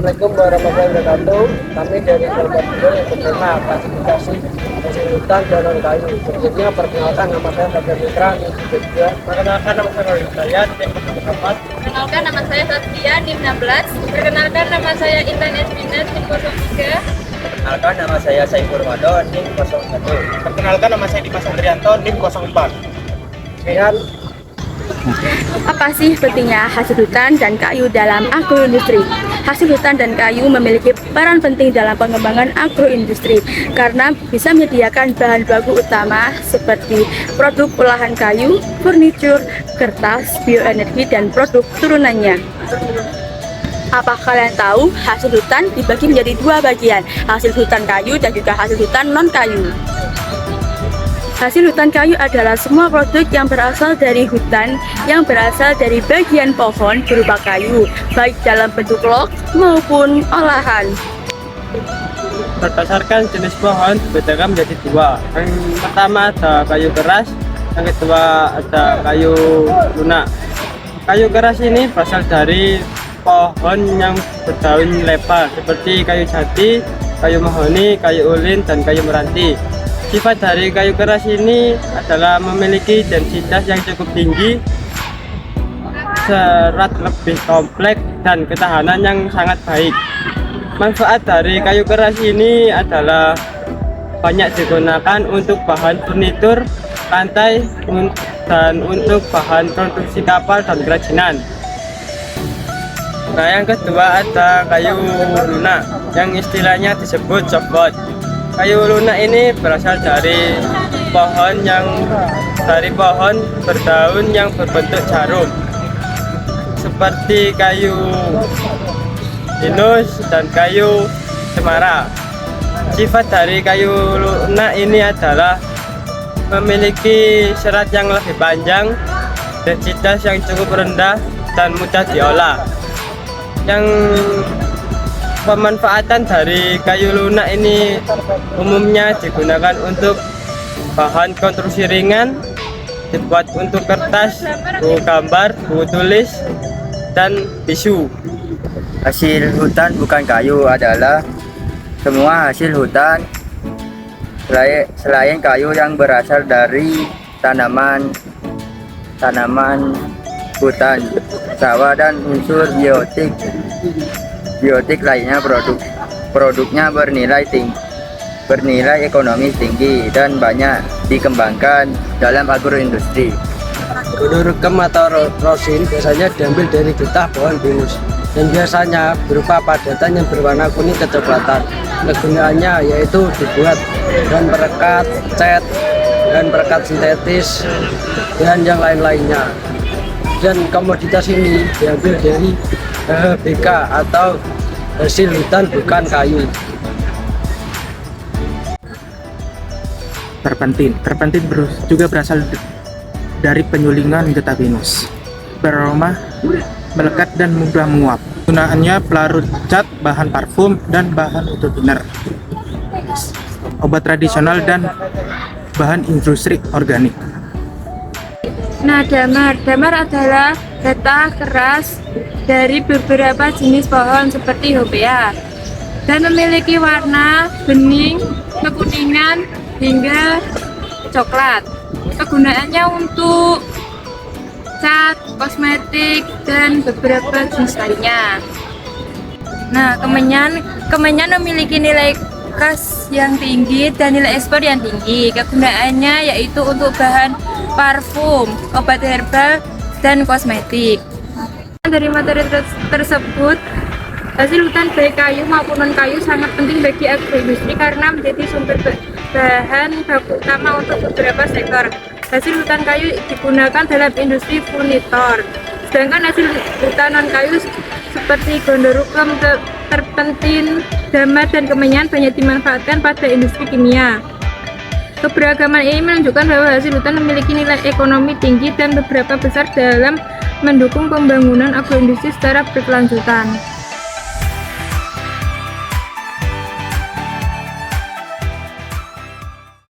Assalamualaikum warahmatullahi wabarakatuh. Kami dari Kabupaten yang menerima klasifikasi hasil hutan dan non kayu. Berikutnya perkenalkan, nama saya Fajar Mitra. Perkenalkan, nama saya Roy Hidayat, NIM 04. Perkenalkan, nama saya Saskia, NIM 16. Perkenalkan, nama saya Intan Esmina, NIM 03. Perkenalkan, nama saya Saiful Mado, NIM 01. Perkenalkan, nama saya Dimas Andrianto, NIM 04. Lihat. Apa sih pentingnya hasil hutan dan kayu dalam agroindustri? Hasil hutan dan kayu memiliki peran penting dalam pengembangan agroindustri karena bisa menyediakan bahan baku utama seperti produk olahan kayu, furnitur, kertas, bioenergi, dan produk turunannya. Apa kalian tahu hasil hutan dibagi menjadi dua bagian, hasil hutan kayu dan juga hasil hutan non-kayu? Hasil hutan kayu adalah semua produk yang berasal dari hutan yang berasal dari bagian pohon berupa kayu, baik dalam bentuk log maupun olahan. Berdasarkan jenis pohon dibedakan menjadi dua. Yang pertama ada kayu keras, yang kedua ada kayu lunak. Kayu keras ini berasal dari pohon yang berdaun lebar seperti kayu jati, kayu mahoni, kayu ulin, dan kayu meranti. Sifat dari kayu keras ini adalah memiliki densitas yang cukup tinggi, serat lebih kompleks, dan ketahanan yang sangat baik. Manfaat dari kayu keras ini adalah banyak digunakan untuk bahan furnitur, lantai, dan untuk bahan konstruksi kapal dan kerajinan. Nah, yang kedua ada kayu lunak yang istilahnya disebut softwood. Kayu lunak ini berasal dari pohon berdaun yang berbentuk jarum seperti kayu pinus dan kayu cemara. Sifat dari kayu lunak ini adalah memiliki serat yang lebih panjang, densitas yang cukup rendah, dan mudah diolah. Yang pemanfaatan dari kayu lunak ini umumnya digunakan untuk bahan konstruksi ringan, dibuat untuk kertas, buku gambar, buku tulis, dan tisu. Hasil hutan bukan kayu adalah semua hasil hutan selain kayu yang berasal dari tanaman hutan, sawah, dan unsur biotik lainnya. Produknya bernilai ekonomi tinggi dan banyak dikembangkan dalam agroindustri. Gunur rekem atau rosin biasanya diambil dari getah pohon pinus dan biasanya berupa padatan yang berwarna kuning kecoklatan. Kegunaannya yaitu dibuat dan perekat, cat, dan perekat sintetis, dan yang lain-lainnya. Dan komoditas ini diambil dari HBK atau hasil hutan bukan kayu. Terpentin juga berasal dari penyulingan getah pinus. Beraroma melekat dan mudah menguap. Gunaannya pelarut cat, bahan parfum, dan bahan untuk dinner, obat tradisional, dan bahan industri organik. Nah, damar adalah getah keras dari beberapa jenis pohon seperti hopea dan memiliki warna bening, kekuningan, hingga coklat. Kegunaannya untuk cat, kosmetik, dan beberapa jenis lainnya. Nah, kemenyan memiliki nilai khas yang tinggi dan nilai ekspor yang tinggi. Kegunaannya yaitu untuk bahan parfum, obat herbal, dan kosmetik. Dari materi tersebut, hasil hutan baik kayu maupun non kayu sangat penting bagi agroindustri karena menjadi sumber bahan baku utama untuk beberapa sektor. Hasil hutan kayu digunakan dalam industri furnitur, sedangkan hasil hutan non kayu seperti gondorukem, terpentin, damar, dan kemenyan banyak dimanfaatkan pada industri kimia. Keberagaman ini menunjukkan bahwa hasil hutan memiliki nilai ekonomi tinggi dan beberapa besar dalam mendukung pembangunan agroindustri secara berkelanjutan.